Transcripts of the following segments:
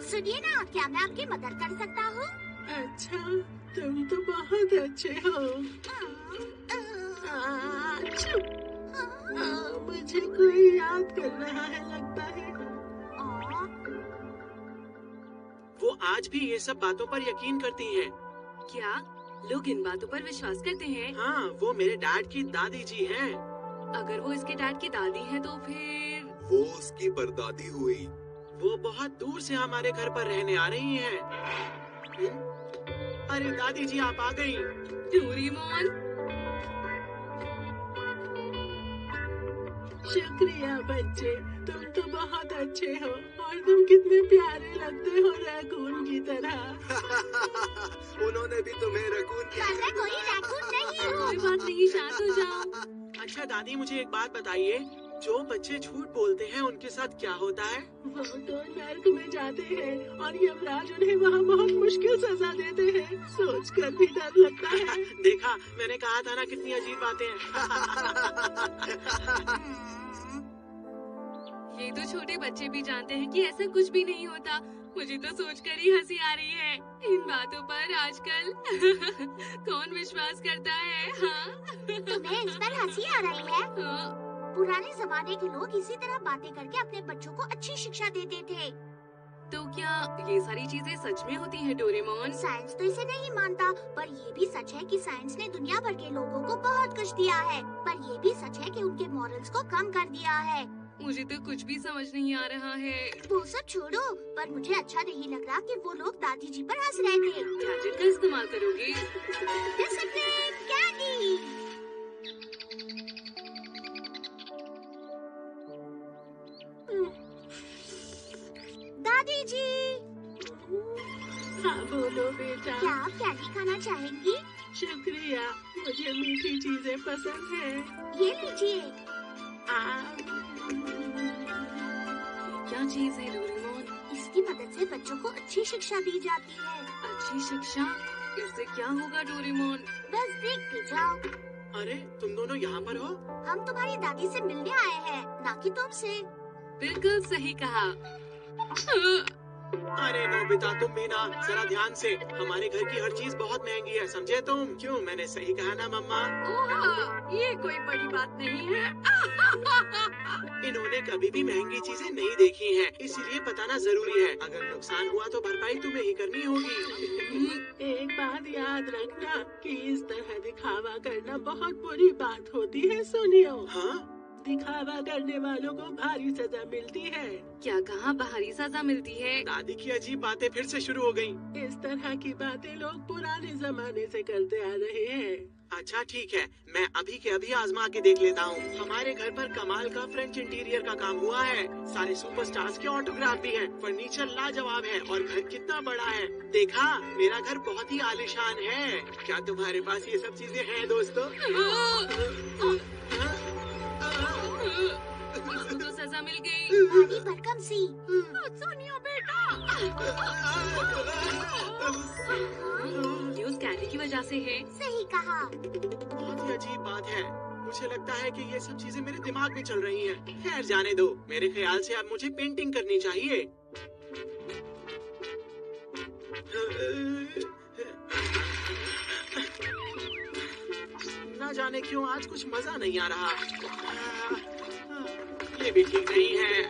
सुनिए ना, क्या मैं आपकी मदद कर सकता हूँ? अच्छा, तुम तो बहुत अच्छे हो। मुझे कोई याद कर रहा है लगता है। वो आज भी ये सब बातों पर यकीन करती हैं। क्या लोग इन बातों पर विश्वास करते हैं? हाँ, वो मेरे डैड की दादी जी हैं। अगर वो इसके डैड की दादी है तो फिर वो उसकी परदादी हुई। वो बहुत दूर से हमारे घर पर रहने आ रही हैं। अरे दादी जी, आप आ गई। डोरेमोन, शुक्रिया बच्चे, तुम तो बहुत अच्छे हो और तुम कितने प्यारे लगते हो रैकून की तरह। उन्होंने भी तुम्हें रकून पर मैं कोई रैकून नहीं हूँ। कोई बात नहीं, शांत हो जाओ। अच्छा दादी, मुझे एक बात बताइए, जो बच्चे झूठ बोलते हैं उनके साथ क्या होता है? वो तो नर्क में जाते हैं और यमराज उन्हें वहाँ बहुत मुश्किल सजा देते हैं। सोचकर भी डर लगता है। देखा, मैंने कहा था ना, कितनी अजीब बातें हैं। ये तो छोटे बच्चे भी जानते हैं कि ऐसा कुछ भी नहीं होता। मुझे तो सोचकर ही हंसी आ रही है। इन बातों पर आजकल कौन विश्वास करता है? हाँ? तुम्हें इस पर हंसी आ रही है? हाँ? पुराने जमाने के लोग इसी तरह बातें करके अपने बच्चों को अच्छी शिक्षा देते थे। तो क्या ये सारी चीजें सच में होती हैं डोरेमोन? साइंस तो इसे नहीं मानता, पर ये भी सच है कि साइंस ने दुनिया भर के लोगों को बहुत कुछ दिया है। पर ये भी सच है कि उनके मॉरल्स को कम कर दिया है। मुझे तो कुछ भी समझ नहीं आ रहा है। वो सब छोड़ो, पर मुझे अच्छा नहीं लग रहा कि वो लोग दादी जी पर हंस रहे थे। गैजेट का इस्तेमाल करोगे? Discipline candy. दादी जी, हाँ बोलो बेटा। क्या आप कैंडी खाना चाहेंगी? शुक्रिया, मुझे मीठी चीजें पसंद हैं। ये लीजिए। क्या चीज है डोरेमोन? इसकी मदद से बच्चों को अच्छी शिक्षा दी जाती है। अच्छी शिक्षा? इससे क्या होगा डोरेमोन? बस देखते जाओ। अरे, तुम दोनों यहाँ पर हो? हम तुम्हारी दादी से मिलने आए हैं, ना कि तुमसे। बिल्कुल सही कहा। अरे नोबिता, तुम भी ना, जरा ध्यान से। हमारे घर की हर चीज बहुत महंगी है, समझे तुम? क्यों, मैंने सही कहा ना मम्मा? ओह, ये कोई बड़ी बात नहीं है। इन्होंने कभी भी महंगी चीजें नहीं देखी हैं, इसीलिए बताना जरूरी है। अगर नुकसान हुआ तो भरपाई तुम्हें ही करनी होगी। एक बात याद रखना कि इस तरह दिखावा करना बहुत बुरी बात होती है। सुनियो। हाँ? दिखावा करने वालों को भारी सजा मिलती है। क्या कहा भारी सजा मिलती है? दादी की अजीब बातें फिर से शुरू हो गयी। इस तरह की बातें लोग पुराने जमाने से करते आ रहे हैं। अच्छा ठीक है, मैं अभी के अभी आजमा के देख लेता हूँ। हमारे घर पर कमाल का फ्रेंच इंटीरियर का काम हुआ है। सारे सुपरस्टार्स के ऑटोग्राफ भी हैं। फर्नीचर लाजवाब है और घर कितना बड़ा है। देखा, मेरा घर बहुत ही आलीशान है। क्या तुम्हारे पास ये सब चीजें हैं दोस्तों? इसको तो सजा मिल गई। भारी भरकम सी। सुनियो बेटा। ये उस कैंडी की वजह से है। सही कहा। बहुत ही अजीब बात है। मुझे लगता है कि ये सब चीजें मेरे दिमाग में चल रही हैं। खैर जाने दो। मेरे ख्याल से अब मुझे पेंटिंग करनी चाहिए। ना जाने क्यों आज कुछ मजा नहीं आ रहा। ये भी ठीक नहीं है।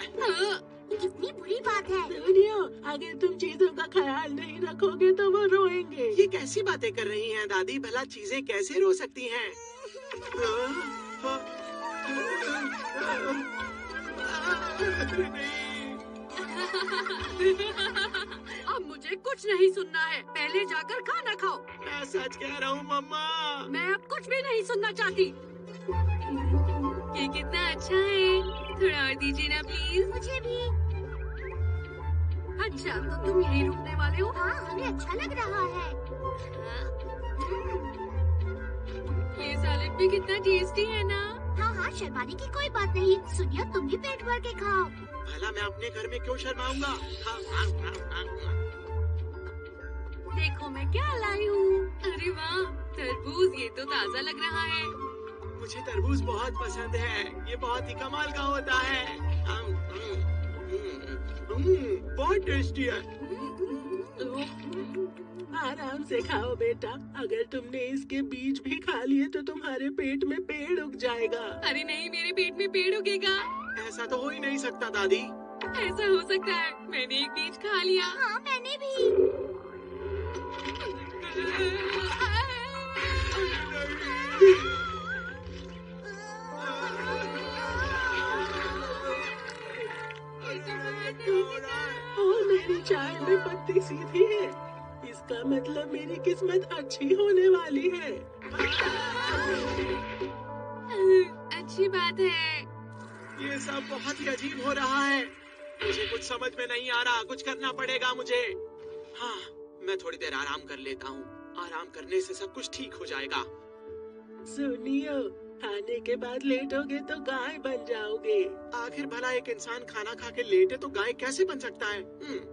कितनी बुरी बात है। सुनियो, अगर तुम चीजों का ख्याल नहीं रखोगे तो वो रोएंगे। ये कैसी बातें कर रही हैं दादी? भला चीजें कैसे रो सकती हैं? अब मुझे कुछ नहीं सुनना है। पहले जाकर खाना खाओ। मैं सच कह रहा हूँ मम्मा। मैं अब कुछ भी नहीं सुनना चाहती। ये कितना अच्छा है। थोड़ा और दीजिए ना प्लीज। मुझे भी। अच्छा, तो तुम यहीं रुकने वाले हो? हाँ, हमें अच्छा लग रहा है। ये सैलेड भी कितना टेस्टी है ना? हाँ हाँ, बेटा, शर्माने की कोई बात नहीं। सुनियो, तुम भी पेट भर के खाओ। भला मैं अपने घर में क्यों शर्माऊंगा? देखो मैं क्या लाई हूँ। अरे वाह, तरबूज, ये तो ताज़ा लग रहा है। मुझे तरबूज बहुत पसंद है। ये बहुत ही कमाल का होता है। बहुत टेस्टी है। आराम से खाओ बेटा। अगर तुमने इसके बीज भी खा लिए तो तुम्हारे पेट में पेड़ उग जाएगा। अरे नहीं, मेरे पेट में पेड़ उगेगा। ऐसा तो हो ही नहीं सकता दादी। ऐसा हो सकता है, मैंने एक बीज खा लिया। हाँ, मैंने भी। और मेरी चाय में पत्ती सीधी है। इसका मतलब मेरी किस्मत अच्छी होने वाली है। अच्छी बात है। ये सब बहुत ही अजीब हो रहा है। मुझे कुछ समझ में नहीं आ रहा। कुछ करना पड़ेगा मुझे। हाँ, मैं थोड़ी देर आराम कर लेता हूँ। आराम करने से सब कुछ ठीक हो जाएगा। सुनियो, खाने के बाद लेटोगे तो गाय बन जाओगे। आखिर भला एक इंसान खाना खा के लेटे तो गाय कैसे बन सकता है?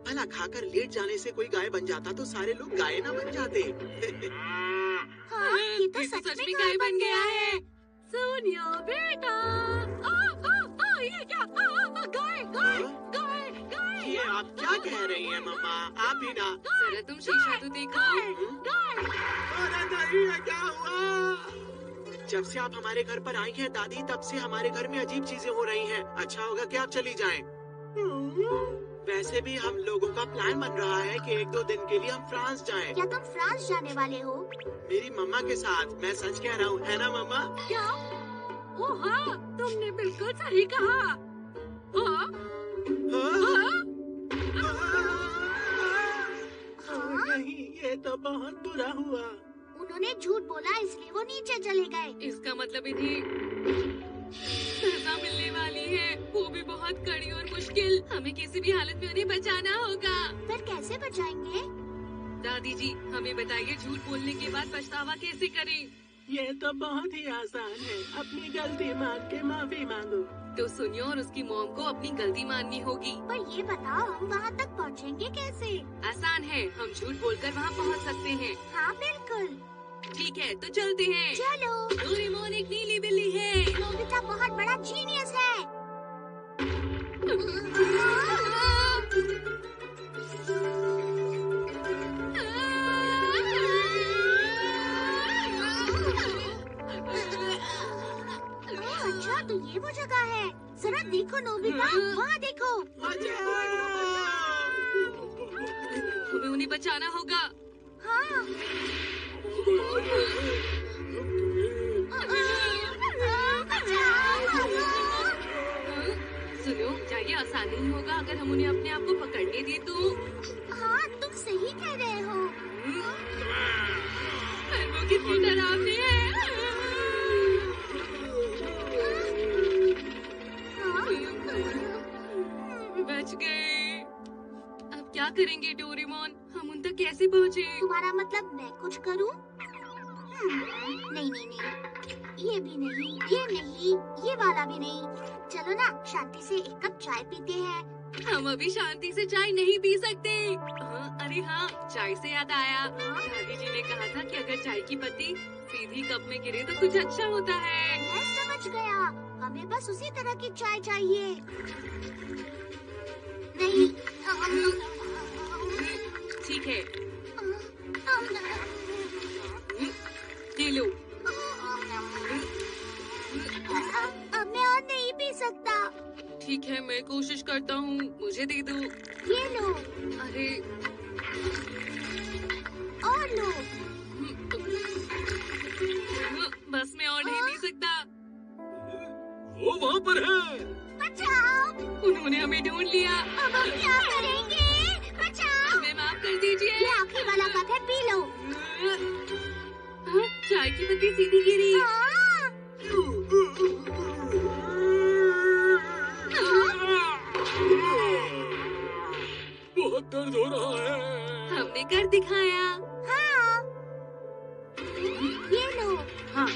भला खाकर लेट जाने से कोई गाय बन जाता तो सारे लोग गाय ना बन जाते। हाँ, ये तो सच में गाय बन गया है। सुनियो बेटा, ये क्या? गाय गाय गाय गाय। ये आप क्या कह रही हैं मम्मा? आप ही ना। जरा तुम शीशा तो देखो। अरे नहीं, ये क्या हुआ? जब से आप हमारे घर पर आई हैं दादी, तब से हमारे घर में अजीब चीजें हो रही हैं। अच्छा होगा कि आप चली जाएं। वैसे भी हम लोगों का प्लान बन रहा है कि 1-2 दिन के लिए हम फ्रांस जाएं। क्या तुम फ्रांस जाने वाले हो? मेरी मम्मा के साथ। मैं सच कह रहा हूँ, है ना मम्मा? क्या? ओ हाँ, तुमने बिल्कुल सही कहा। हाँ? नहीं, ये तो बहुत बुरा हुआ। उन्होंने झूठ बोला, इसलिए वो नीचे चले गए। इसका मतलब इन्हें सजा मिलने वाली है, वो भी बहुत कड़ी और मुश्किल। हमें किसी भी हालत में उन्हें बचाना होगा। पर कैसे बचाएंगे? दादी जी, हमें बताइए, झूठ बोलने के बाद पछतावा कैसे करें? ये तो बहुत ही आसान है। अपनी गलती मान के माफी मांगो। तो सुनियो, और उसकी मॉम को अपनी गलती माननी होगी। पर ये बताओ, हम वहाँ तक पहुँचेंगे कैसे? आसान है, हम झूठ बोलकर वहाँ पहुँच सकते हैं। हाँ बिल्कुल। ठीक है, तो चलते हैं। चलो। डोरेमोन एक नीली बिल्ली है। नोबिता बहुत बड़ा जीनियस है। अच्छा, तो ये वो जगह है। जरा देखो नोबिता, वहाँ देखो। हमें उन्हें बचाना होगा। हाँ। सुनो, क्या ये आसान नहीं होगा अगर हम उन्हें अपने आप को पकड़ने दें तो? हाँ, तुम सही कह रहे हो। पर वो कितनी डरावनी है। बच गए। अब क्या करेंगे डोरेमोन? हम उन तक कैसे पहुँचे? तुम्हारा मतलब मैं कुछ करूं? नहीं नहीं नहीं, ये भी नहीं, ये नहीं, ये वाला भी नहीं। चलो ना, शांति से एक कप चाय पीते हैं। हम अभी शांति से चाय नहीं पी सकते। अरे हाँ, चाय से याद आया, दादी जी ने कहा था कि अगर चाय की पत्ती सीधी कप में गिरे तो कुछ अच्छा होता है। मैं समझ गया, हमें बस उसी तरह की चाय चाहिए। नहीं। ठीक है, ये लो। अब मैं और नहीं पी सकता। ठीक है, मैं कोशिश करता हूँ, मुझे दे दो। ये लो। अरे, और लो। बस मैं और नहीं पी सकता। वो वहाँ पर है। बचाओ। उन्होंने हमें ढूंढ लिया। अब हम क्या करेंगे? बचाओ। हमें माफ कर दीजिए। ये आखिरी वाला कप है, पी लो। चाय की पत्ती सीधी गिरी। बहुत दर्द हो रहा है। हमने कर दिखाया। हाँ। ये लो। हाँ।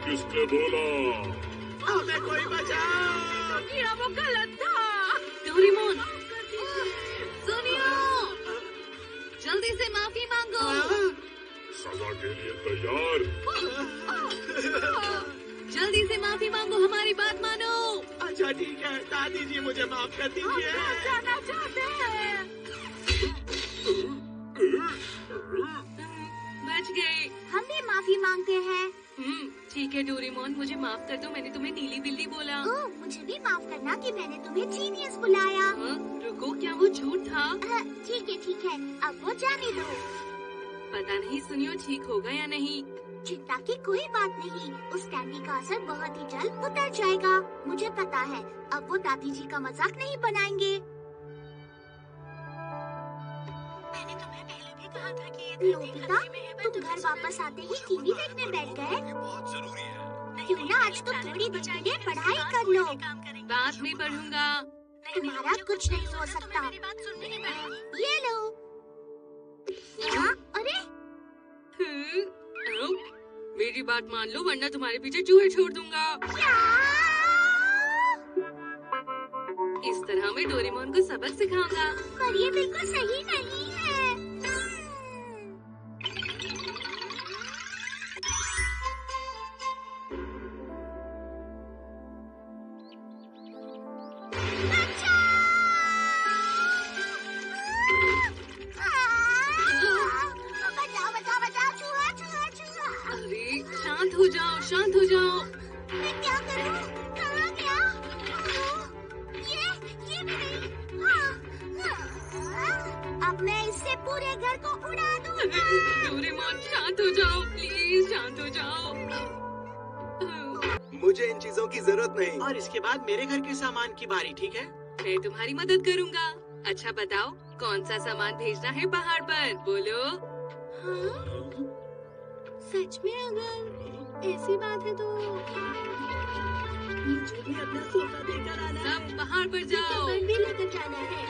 किसने बोला? हमें कोई बचाओ। ये वो गलत था। डोरेमोन, सुनियो, जल्दी से माफी मांगो। सजा के लिए तैयार। जल्दी से माफी मांगो, हमारी बात मानो। अच्छा ठीक है, दादी जी मुझे माफ कर दीजिए। जाना चाहते हैं। बच गए। हम भी माफी मांगते हैं। ठीक है डोरेमोन, मुझे माफ कर दो, मैंने तुम्हें नीली बिल्ली बोला। ओह, मुझे भी माफ करना कि मैंने तुम्हें जीनियस बुलाया। रुको, क्या वो झूठ था? ठीक है, अब वो जाने दो। पता नहीं सुनियो ठीक होगा या नहीं। चिंता की कोई बात नहीं, उस कैंडी का असर बहुत ही जल्द उतर जाएगा। मुझे पता है, अब वो दादी जी का मजाक नहीं बनाएंगे। मैंने तुम्हें पहले भी कहा था कि ये नोबिता, तुम घर वापस आते ही टीवी देखने बैठ गए। बहुत जरूरी है। क्यों ना आज तुम थोड़ी देर के लिए पढ़ाई कर लो। बाद में पढ़ूंगा। तुम्हारा कुछ नहीं हो सकता। ये लो। हाँ, अरे मेरी बात मान लो वरना तुम्हारे पीछे चूहे छोड़ दूंगा। क्या? इस तरह मैं डोरेमोन को सबक सिखाऊंगा। पर ये बिल्कुल सही नहीं है। शांत हो जाओ। मैं क्या करूं? कहाँ गया? ये भी नहीं। अब मैं इससे पूरे घर को उड़ा दूंगा। डोरेमोन शांत हो जाओ, प्लीज शांत हो जाओ। मुझे इन चीजों की जरूरत नहीं। और इसके बाद मेरे घर के सामान की बारी, ठीक है? मैं तुम्हारी मदद करूंगा। अच्छा बताओ, कौन सा सामान भेजना है पहाड़ पर? बोलो। सच में अगर ऐसी बात है तो मुझे भी अपना सोफा देकर आना है। सब पहाड़ पर जाओ। बेड भी लेकर जाना है।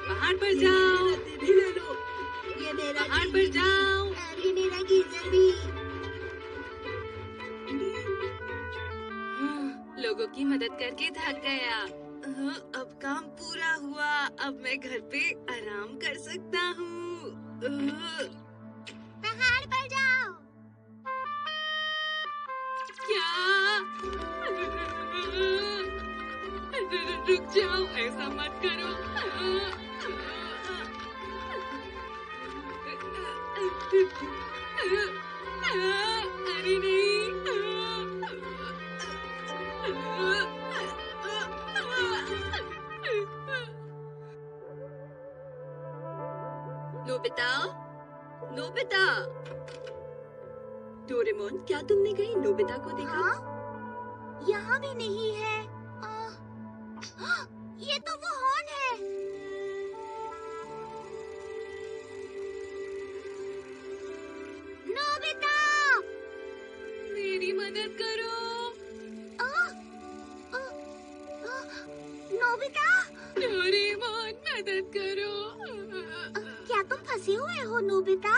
पहाड़ पर जाओ। भी ले लो। ये मेरा पहाड़ पर जाओ। ये मेरा गीजर भी। लोगों की मदद करके थक गया। अब काम पूरा हुआ। अब मैं घर पे आराम कर सकता हूँ। पहाड़ पर जाओ। क्या? रुक जाओ, ऐसा मत करो। अरे नहीं। Nobita, Nobita. डोरेमोन, क्या तुमने कहीं नोबिता को देखा? हाँ? यहाँ भी नहीं है। ये तो वो हॉर्न है। नोबिता, मेरी मदद करो। नोबिता, डोरेमोन मदद करो। क्या तुम फंसे हुए हो नोबिता?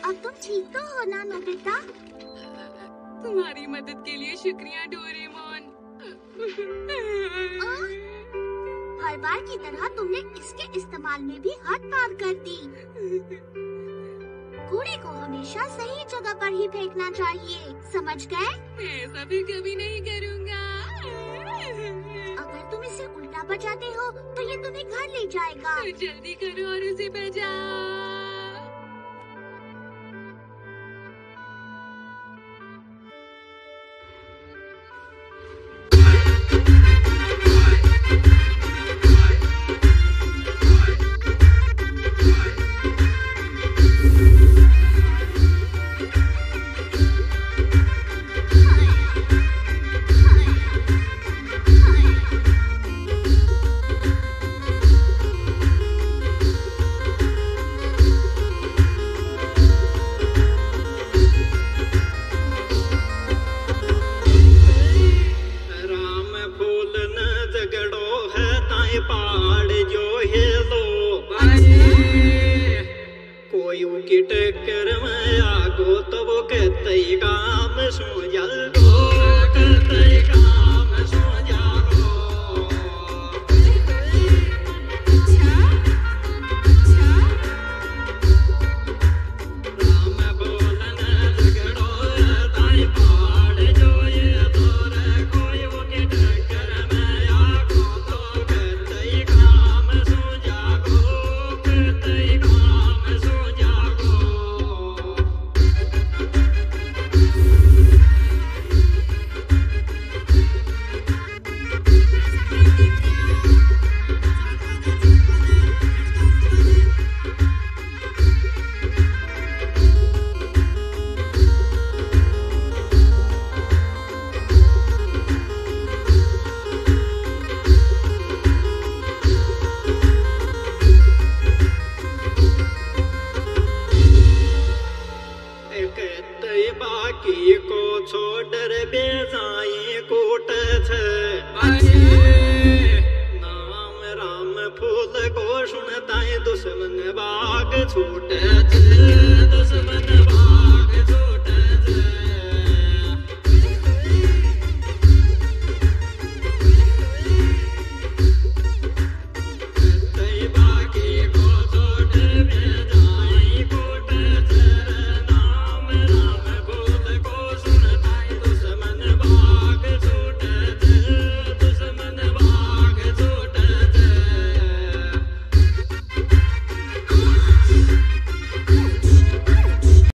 अब तुम ठीक तो हो ना नोबिता? तुम्हारी मदद के लिए शुक्रिया डोरेमोन। हर बार की तरह तुमने इसके इस्तेमाल में भी हद पार कर दी। कूड़े को हमेशा सही जगह पर ही फेंकना चाहिए, समझ गए? मैं ऐसा भी कभी नहीं करूँगा। अगर तुम इसे उल्टा बजाते हो तो ये तुम्हें घर ले जाएगा। तो जल्दी करो और उसे बजाओ। सो जागो करते काम सो जागो राम बोलन लगड़ो ताई पाड़ जो ये तोर कोई वो के टक्कर में आको तो करते काम सो जागो करते काम सो जागो कहते बाकी को छोड़ बेजाए कोट नाम राम फूल को सुनता है दुश्मन बाग छूट